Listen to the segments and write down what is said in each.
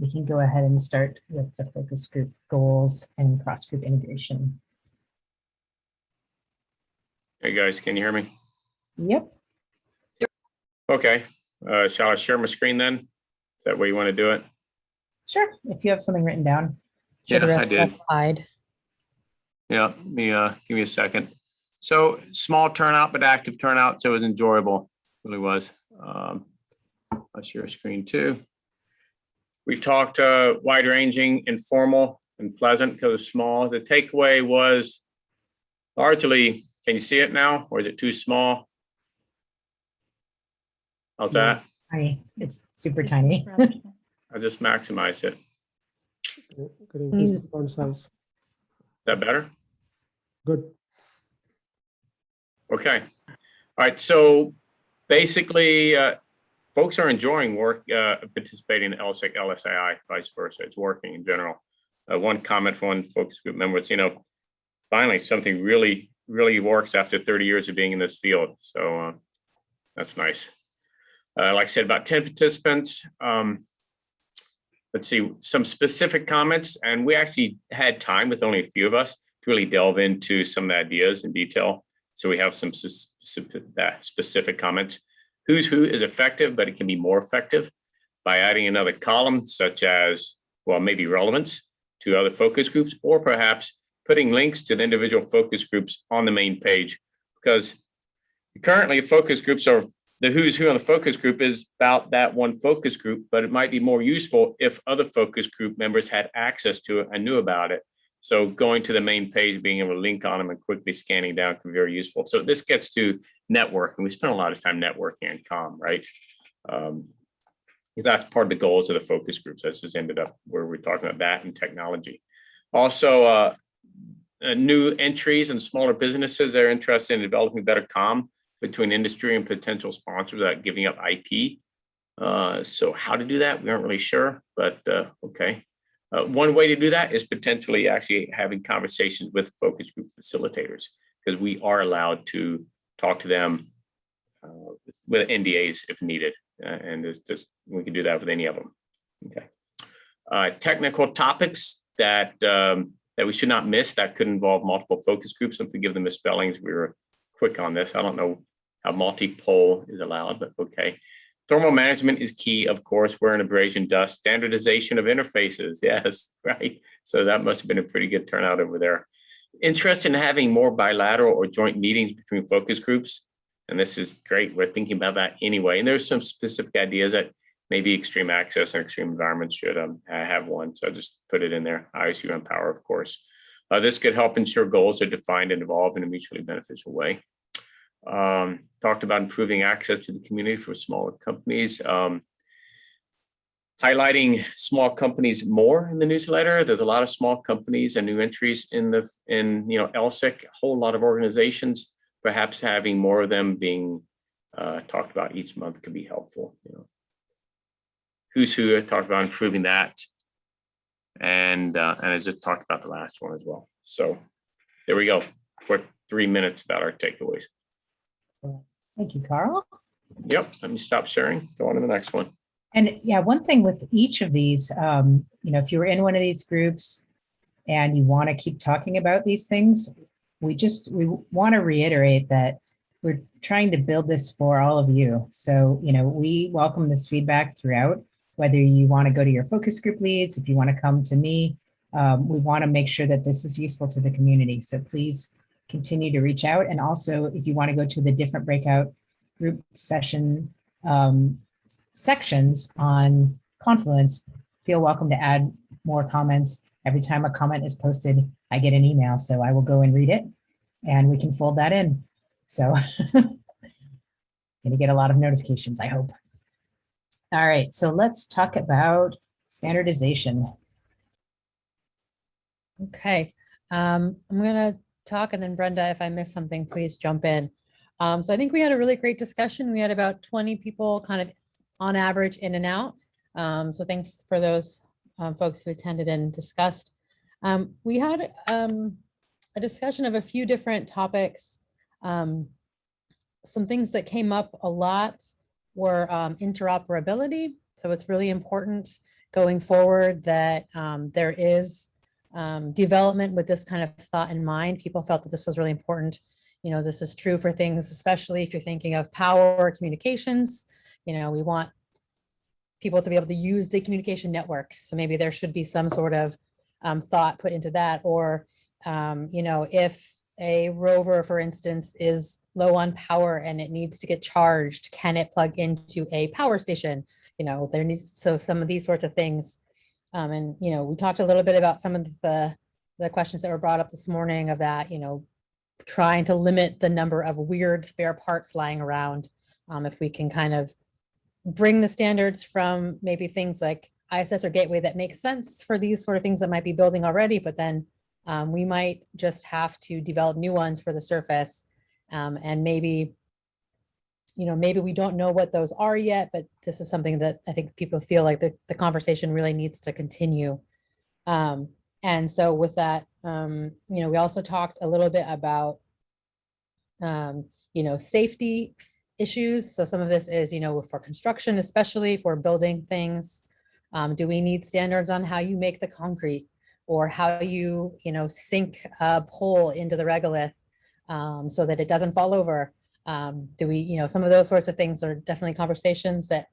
we can go ahead and start with the focus group goals and cross-group integration. Hey guys, can you hear me? Yep. Okay, shall I share my screen then? Is that where you want to do it? Sure, if you have something written down. Yeah, I did. Hide. Yeah, let me give me a second. So small turnout, but active turnout, so it was enjoyable. It really was. I'll share a screen too. We talked wide-ranging, informal, and pleasant because it's small. The takeaway was largely, can you see it now, or is it too small? How's that? Tiny. It's super tiny. I just maximize it. Could increase the font size. Is that better? Good. Okay. All right. So basically, folks are enjoying participating in LSIC, LSII, vice versa. It's working in general. One comment from one focus group member was, finally something really, really works after 30 years of being in this field. So that's nice. Like I said, about 10 participants. Let's see, some specific comments. And we actually had time with only a few of us to really delve into some of the ideas in detail. So we have some specific comments. Who's who is effective, but it can be more effective by adding another column, such as, well, maybe relevance to other focus groups, or perhaps putting links to the individual focus groups on the main page. Because currently focus groups are, the who's who on the focus group is about that one focus group, but it might be more useful if other focus group members had access to it and knew about it. So going to the main page, being able to link on them and quickly scanning down can be very useful. So this gets to networking. We spend a lot of time networking and comm, right? Because that's part of the goals of the focus groups. That's just ended up where we're talking about that and technology. Also, new entries and smaller businesses that are interested in developing better comm between industry and potential sponsors without giving up IP. So how to do that, we aren't really sure, but okay. One way to do that is potentially actually having conversations with focus group facilitators, because we are allowed to talk to them with NDAs if needed. And it's just, we can do that with any of them. Okay. Technical topics that we should not miss that could involve multiple focus groups. And forgive the misspellings, we were quick on this. I don't know how multi-pole is allowed, but okay. Thermal management is key, of course. We're in abrasion dust. Standardization of interfaces, yes, right. So that must have been a pretty good turnout over there. Interest in having more bilateral or joint meetings between focus groups. And this is great. We're thinking about that anyway. And there's some specific ideas that maybe extreme access and extreme environments should have one. So I just put it in there. ISU and power, of course. This could help ensure goals are defined and evolve in a mutually beneficial way. Talked about improving access to the community for smaller companies. Highlighting small companies more in the newsletter. There's a lot of small companies and new entries in LSIC, a whole lot of organizations. Perhaps having more of them being talked about each month could be helpful. Who's who, I talked about improving that. And I just talked about the last one as well. So there we go. For 3 minutes about our takeaways. Thank you, Carl. Yep, let me stop sharing. Go on to the next one. And yeah, one thing with each of these, if you were in one of these groups and you want to keep talking about these things, we want to reiterate that we're trying to build this for all of you. So, we welcome this feedback throughout, whether you want to go to your focus group leads, if you want to come to me, we want to make sure that this is useful to the community. So please continue to reach out. And also, if you want to go to the different breakout group session sections on Confluence, feel welcome to add more comments. Every time a comment is posted, I get an email, so I will go and read it and we can fold that in. So gonna get a lot of notifications, I hope. All right, so let's talk about standardization. Okay, I'm gonna talk, and then Brenda, if I miss something, please jump in. So I think we had a really great discussion. We had about 20 people kind of on average in and out. So thanks for those folks who attended and discussed. We had a discussion of a few different topics. Some things that came up a lot were interoperability. So it's really important going forward that there is development with this kind of thought in mind. People felt that this was really important. You know, this is true for things, especially if you're thinking of power communications. You know, we want people to be able to use the communication network. So maybe there should be some sort of thought put into that. Or, you know, if a rover, for instance, is low on power and it needs to get charged, can it plug into a power station? You know, there needs, so some of these sorts of things. And, you know, we talked a little bit about some of the questions that were brought up this morning of that, you know, trying to limit the number of weird spare parts lying around. If we can kind of bring the standards from maybe things like ISS or gateway that makes sense for these sort of things that might be building already, but then we might just have to develop new ones for the surface. And maybe, you know, maybe we don't know what those are yet, but this is something that I think people feel like the conversation really needs to continue. And so with that, you know, we also talked a little bit about, you know, safety issues. So some of this is, you know, for construction, especially if we're building things, do we need standards on how you make the concrete or how you know, sink a pole into the regolith so that it doesn't fall over? Do we, you know, some of those sorts of things are definitely conversations that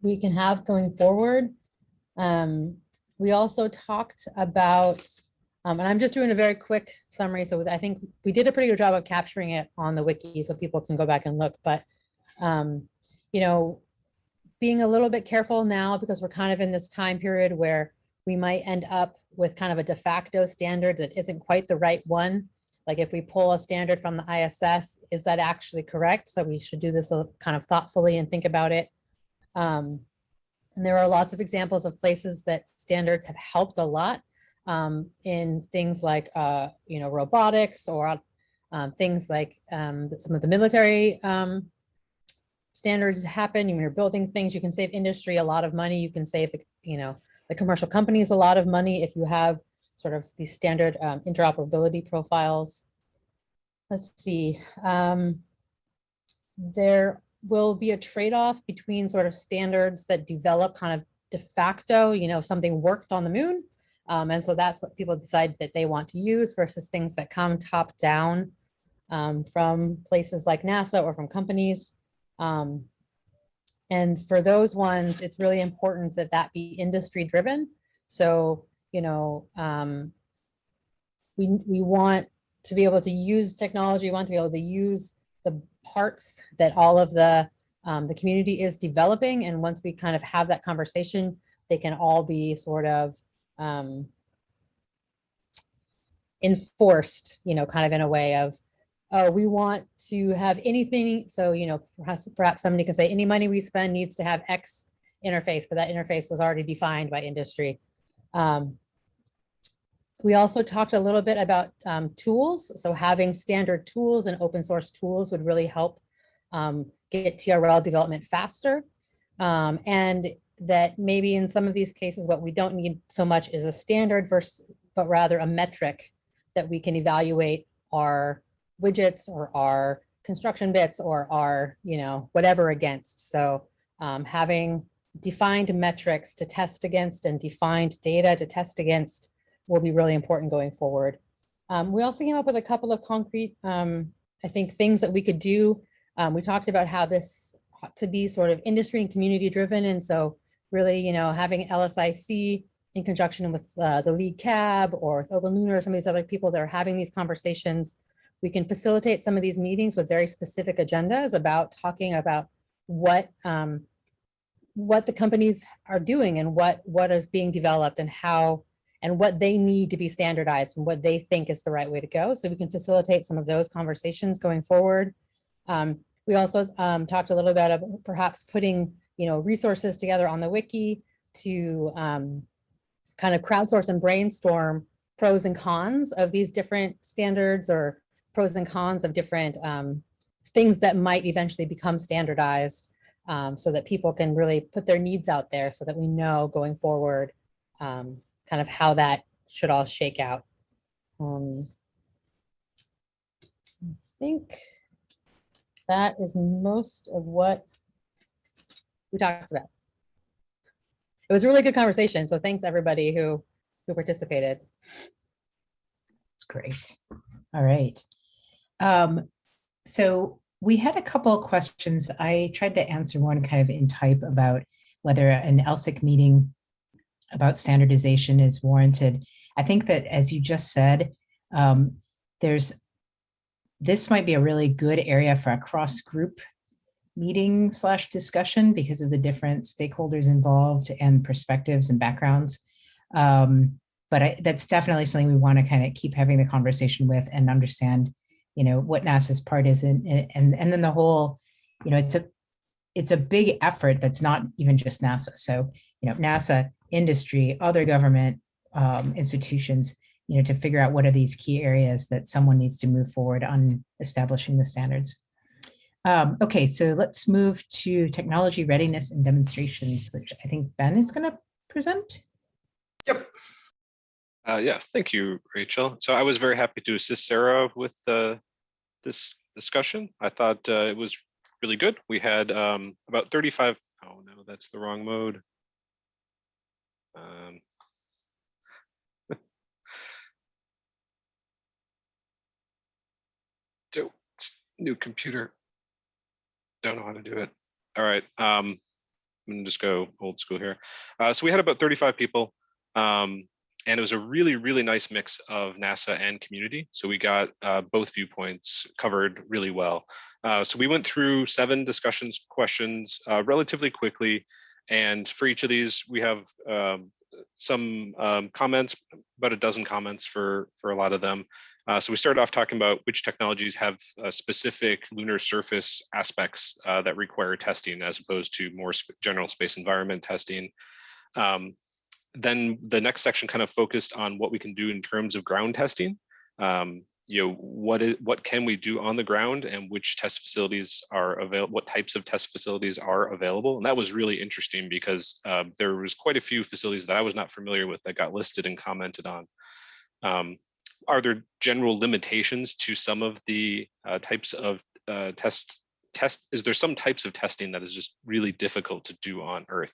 we can have going forward. We also talked about, and I'm just doing a very quick summary. So I think we did a pretty good job of capturing it on the wiki so people can go back and look, but, you know, being a little bit careful now because we're kind of in this time period where we might end up with kind of a de facto standard that isn't quite the right one. Like if we pull a standard from the ISS, is that actually correct? So we should do this kind of thoughtfully and think about it. And there are lots of examples of places that standards have helped a lot in things like, you know, robotics or things like some of the military standards happen. When you're building things, you can save industry a lot of money. You can save, you know, the commercial companies a lot of money if you have sort of these standard interoperability profiles. Let's see. There will be a trade-off between sort of standards that develop kind of de facto, you know, something worked on the moon. And so that's what people decide that they want to use versus things that come top down from places like NASA or from companies. And for those ones, it's really important that that be industry driven. So, you know, we want to be able to use technology, we want to be able to use the parts that all of the community is developing. And once we kind of have that conversation, they can all be sort of enforced, you know, kind of in a way of, oh, we want to have anything. So, you know, perhaps somebody can say any money we spend needs to have X interface, but that interface was already defined by industry. We also talked a little bit about tools. So having standard tools and open source tools would really help get TRL development faster. And that maybe in some of these cases, what we don't need so much is a standard versus, but rather a metric that we can evaluate our widgets or our construction bits or our, you know, whatever against. So having defined metrics to test against and defined data to test against will be really important going forward. We also came up with a couple of concrete, I think, things that we could do. We talked about how this ought to be sort of industry and community driven. And so really, you know, having LSIC in conjunction with the lead cab or with Open Lunar, or some of these other people that are having these conversations, we can facilitate some of these meetings with very specific agendas about talking about what the companies are doing and what is being developed and how and what they need to be standardized and what they think is the right way to go. So we can facilitate some of those conversations going forward. We also talked a little bit about perhaps putting, you know, resources together on the wiki to kind of crowdsource and brainstorm pros and cons of these different standards or pros and cons of different things that might eventually become standardized so that people can really put their needs out there so that we know going forward kind of how that should all shake out. I think that is most of what we talked about. it was a really good conversation. So thanks everybody who participated. It's great. All right. So we had a couple of questions. I tried to answer one kind of in type about whether an LSIC meeting about standardization is warranted. I think that, as you just said, this might be a really good area for a cross-group meeting / discussion because of the different stakeholders involved and perspectives and backgrounds. But that's definitely something we want to kind of keep having the conversation with and understand, what NASA's part is in, and then the whole, it's a big effort that's not even just NASA. So, NASA, industry, other government institutions, to figure out what are these key areas that someone needs to move forward on establishing the standards. Okay, so let's move to technology readiness and demonstrations, which I think Ben is going to present. Yep. Yeah, thank you, Rachel. So I was very happy to assist Sarah with this discussion. I thought it was really good. We had about 35. Oh no, that's the wrong mode. New computer. Don't know how to do it. All right. I'm gonna just go old school here. So we had about 35 people. And it was a really, really nice mix of NASA and community. So we got both viewpoints covered really well. So we went through 7 discussions, questions relatively quickly. And for each of these, we have some comments, about a dozen comments for a lot of them. So we started off talking about which technologies have specific lunar surface aspects that require testing as opposed to more general space environment testing. Then the next section kind of focused on what we can do in terms of ground testing. What can we do on the ground and which test facilities are available, what types of test facilities are available. And that was really interesting because there was quite a few facilities that I was not familiar with that got listed and commented on. Are there general limitations to some of the types of is there some types of testing that is just really difficult to do on Earth?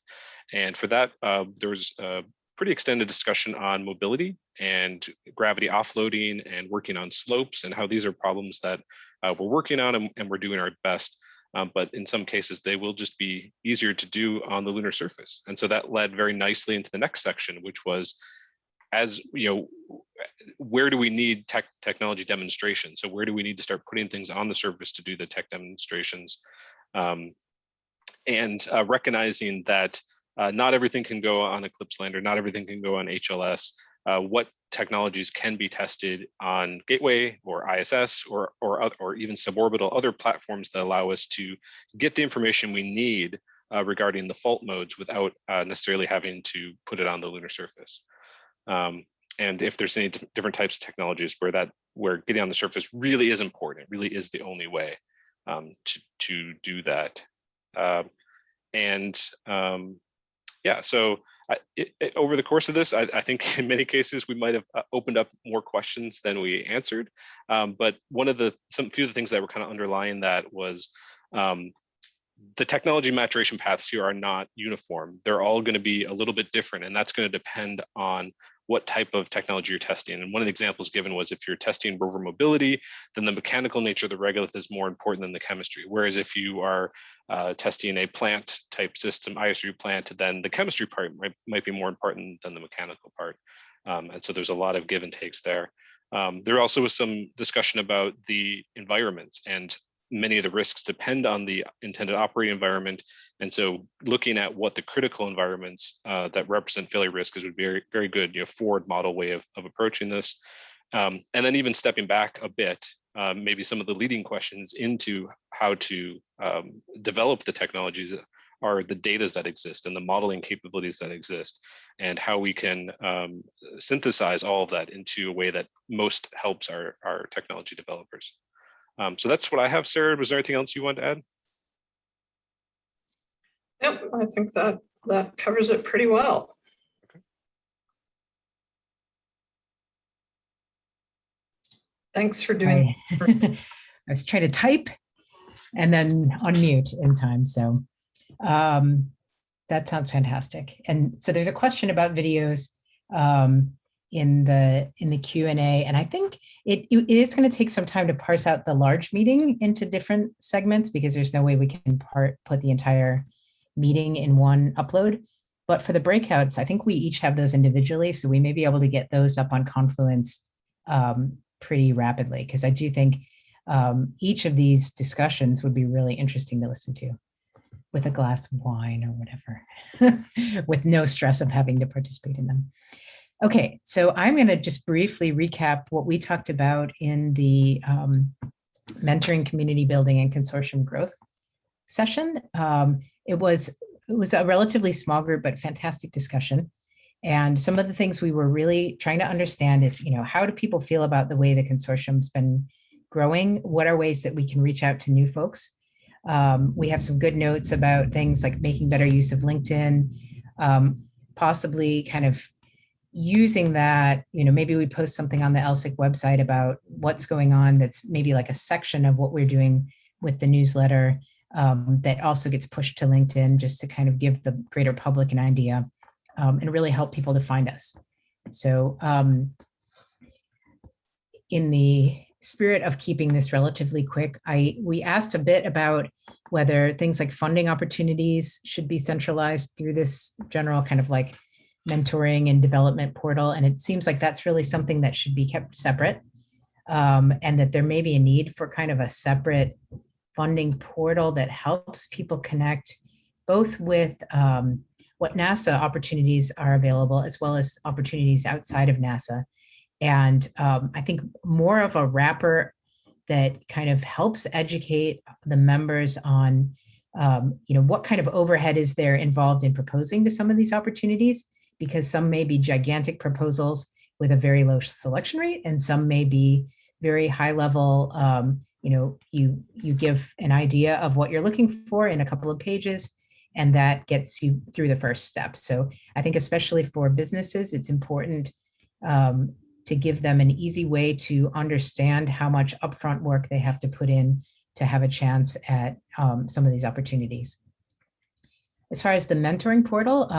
And for that, there was a pretty extended discussion on mobility and gravity offloading and working on slopes and how these are problems that we're working on and we're doing our best. But in some cases, they will just be easier to do on the lunar surface. And so that led very nicely into the next section, which was, where do we need technology demonstration? So where do we need to start putting things on the surface to do the tech demonstrations? And recognizing that not everything can go on Eclipse Lander, not everything can go on HLS. What technologies can be tested on Gateway or ISS or even suborbital other platforms that allow us to get the information we need regarding the fault modes without necessarily having to put it on the lunar surface. And if there's any different types of technologies where getting on the surface really is important, it really is the only way to do that. Yeah, so over the course of this, I think in many cases we might have opened up more questions than we answered. But few of the things that were kind of underlying that was the technology maturation paths here are not uniform. They're all going to be a little bit different, and that's going to depend on what type of technology you're testing. And one of the examples given was if you're testing rover mobility, then the mechanical nature of the regolith is more important than the chemistry. Whereas if you are testing a plant type system, ISRU plant, then the chemistry part might be more important than the mechanical part. And so there's a lot of give and takes there. There also was some discussion about the environments, and many of the risks depend on the intended operating environment. And so looking at what the critical environments that represent failure risk is would be very, very good, forward model way of approaching this. And then even stepping back a bit, maybe some of the leading questions into how to develop the technologies are the data that exist and the modeling capabilities that exist, and how we can synthesize all of that into a way that most helps our technology developers. So that's what I have. Sarah, was there anything else you want to add? Yep, I think that covers it pretty well. Okay. Thanks for doing. I was trying to type and then unmute in time. So That sounds fantastic. And so there's a question about videos in the Q&A, and I think it is going to take some time to parse out the large meeting into different segments, because there's no way we can put the entire meeting in one upload. But for the breakouts, I think we each have those individually, so we may be able to get those up on Confluence pretty rapidly, because I do think each of these discussions would be really interesting to listen to with a glass of wine or whatever, with no stress of having to participate in them. Okay, so I'm going to just briefly recap what we talked about in the mentoring, community building, and consortium growth session. It was a relatively small group, but fantastic discussion. And some of the things we were really trying to understand is, how do people feel about the way the consortium's been growing? What are ways that we can reach out to new folks? We have some good notes about things like making better use of LinkedIn, possibly kind of using that, maybe we post something on the LSIC website about what's going on that's maybe like a section of what we're doing with the newsletter that also gets pushed to LinkedIn, just to kind of give the greater public an idea and really help people to find us. So in the spirit of keeping this relatively quick, we asked a bit about whether things like funding opportunities should be centralized through this general kind of like mentoring and development portal. And it seems like that's really something that should be kept separate, and that there may be a need for kind of a separate funding portal that helps people connect both with what NASA opportunities are available, as well as opportunities outside of NASA. And I think more of a wrapper that kind of helps educate the members on, what kind of overhead is there involved in proposing to some of these opportunities, because some may be gigantic proposals with a very low selection rate, and some may be very high level. You give an idea of what you're looking for in a couple of pages, and that gets you through the first step. So I think especially for businesses, it's important to give them an easy way to understand how much upfront work they have to put in to have a chance at some of these opportunities. As far as the mentoring portal,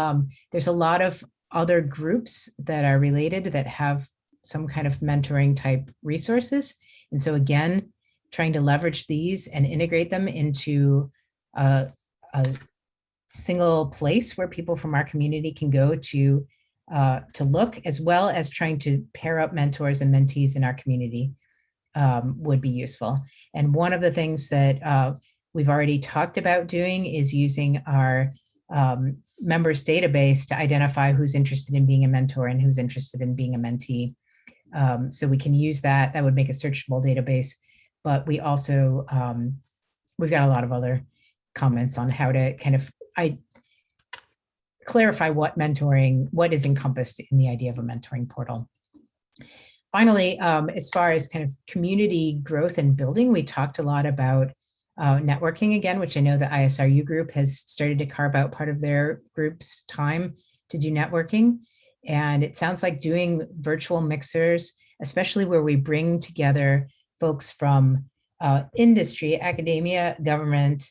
there's a lot of other groups that are related that have some kind of mentoring type resources. And so again, trying to leverage these and integrate them into a single place where people from our community can go to look, as well as trying to pair up mentors and mentees in our community would be useful. And one of the things that we've already talked about doing is using our members database to identify who's interested in being a mentor and who's interested in being a mentee. So we can use that. That would make a searchable database. But we also, we've got a lot of other comments on how to kind of clarify what is encompassed in the idea of a mentoring portal. Finally, as far as kind of community growth and building, we talked a lot about networking again, which I know the ISRU group has started to carve out part of their group's time to do networking. And it sounds like doing virtual mixers, especially where we bring together folks from industry, academia, government,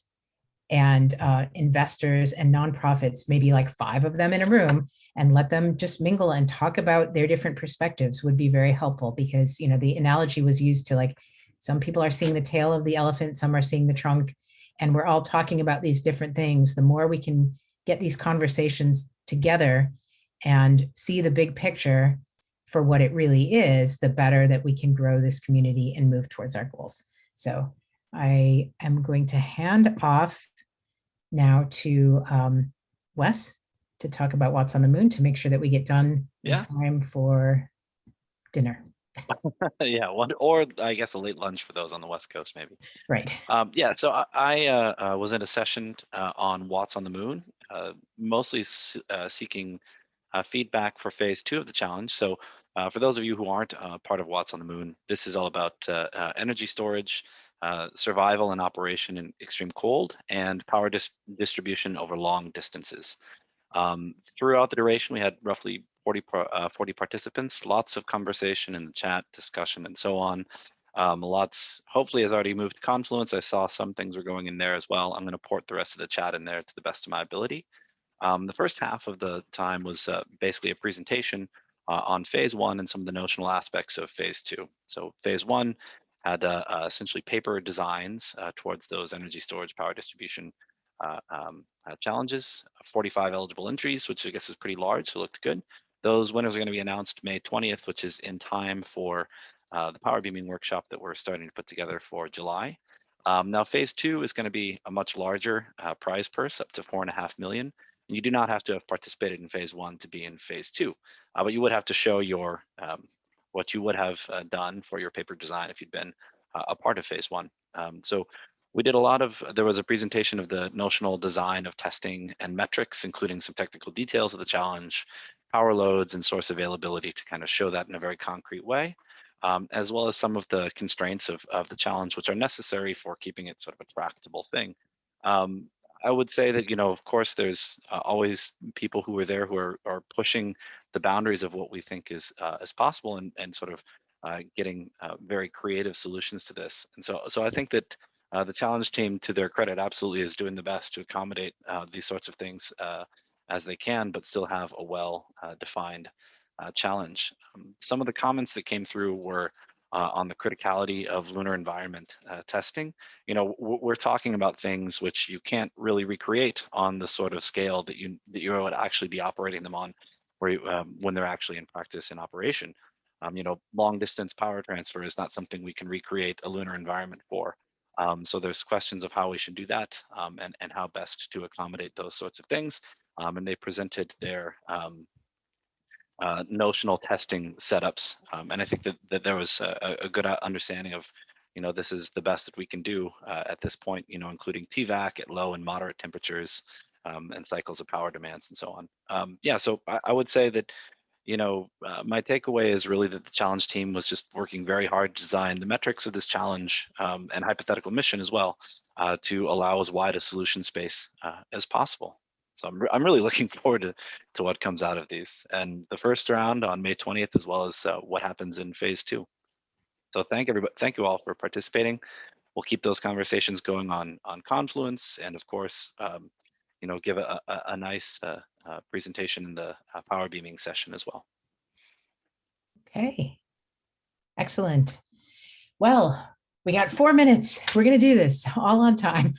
and investors and nonprofits, maybe like 5 of them in a room, and let them just mingle and talk about their different perspectives would be very helpful, because the analogy was used to like, some people are seeing the tail of the elephant, some are seeing the trunk, and we're all talking about these different things. The more we can get these conversations together and see the big picture for what it really is, the better that we can grow this community and move towards our goals. So I am going to hand off now to Wes to talk about What's on the Moon, to make sure that we get done in time for dinner. Yeah, or I guess a late lunch for those on the West Coast, maybe. Right. Yeah, so I was in a session on What's on the Moon, mostly seeking feedback for phase 2 of the challenge. So for those of you who aren't part of What's on the Moon, this is all about energy storage, survival and operation in extreme cold, and power distribution over long distances. Throughout the duration, we had roughly 40 participants, lots of conversation in the chat, discussion, and so on. Lots, hopefully, has already moved to Confluence. I saw some things were going in there as well. I'm going to port the rest of the chat in there to the best of my ability. The first half of the time was basically a presentation on phase 1 and some of the notional aspects of phase 2. So phase 1 had essentially paper designs towards those energy storage power distribution challenges, 45 eligible entries, which I guess is pretty large, so it looked good. Those winners are going to be announced May 20th, which is in time for the power beaming workshop that we're starting to put together for July. Now, phase 2 is going to be a much larger prize purse, up to $4.5 million. You do not have to have participated in phase 1 to be in phase 2, but you would have to show your what you would have done for your paper design if you'd been a part of phase 1. So we did a lot of, there was a presentation of the notional design of testing and metrics, including some technical details of the challenge, power loads and source availability to kind of show that in a very concrete way, as well as some of the constraints of the challenge, which are necessary for keeping it sort of a tractable thing. I would say that, you know, of course, there's always people who are there who are pushing the boundaries of what we think is possible and sort of getting very creative solutions to this. And so I think that the challenge team, to their credit, absolutely is doing the best to accommodate these sorts of things as they can, but still have a well-defined challenge. Some of the comments that came through were on the criticality of lunar environment testing. You know, we're talking about things which you can't really recreate on the sort of scale that you would actually be operating them on, where when they're actually in practice in operation. You know, long distance power transfer is not something we can recreate a lunar environment for. So there's questions of how we should do that and how best to accommodate those sorts of things. And they presented their notional testing setups. And I think that there was a good understanding of, you know, this is the best that we can do at this point, you know, including TVAC at low and moderate temperatures and cycles of power demands and so on. Yeah, so I would say that, you know, my takeaway is really that the challenge team was just working very hard to design the metrics of this challenge and hypothetical mission as well to allow as wide a solution space as possible. So I'm really looking forward to what comes out of these, and the first round on May 20th, as well as what happens in phase 2. So thank you all for participating. We'll keep those conversations going on Confluence, and of course, you know, give a nice presentation in the power beaming session as well. Okay. Excellent. Well, we got 4 minutes. We're going to do this all on time.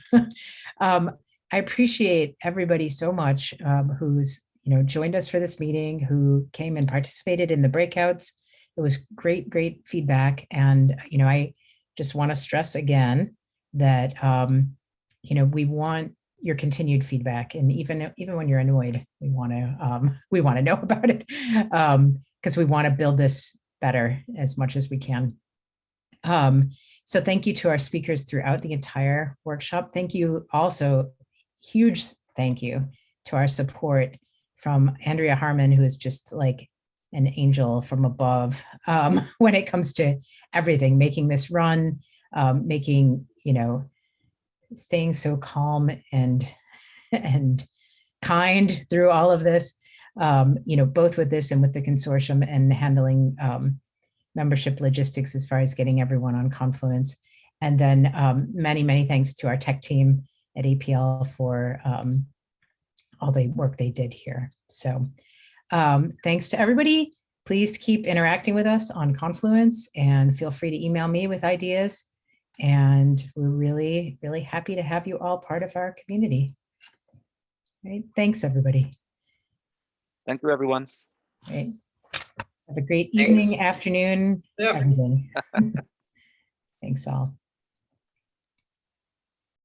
I appreciate everybody so much who's, you know, joined us for this meeting, who came and participated in the breakouts. It was great, great feedback. And, you know, I just want to stress again that, you know, we want your continued feedback, and even when you're annoyed, we want to know about it because we want to build this better as much as we can. So thank you to our speakers throughout the entire workshop. Thank you also, huge thank you to our support from Andrea Harmon, who is just like an angel from above when it comes to everything, making this run, making, you know, staying so calm and kind through all of this, you know, both with this and with the consortium, and handling membership logistics as far as getting everyone on Confluence. And then many, many thanks to our tech team at APL for all the work they did here. So thanks to everybody. Please keep interacting with us on Confluence and feel free to email me with ideas. And we're really, really happy to have you all part of our community. Right. Thanks, everybody. Thank you, everyone. Right. Have a great Thanks. evening, afternoon, Yep. everything. Thanks all.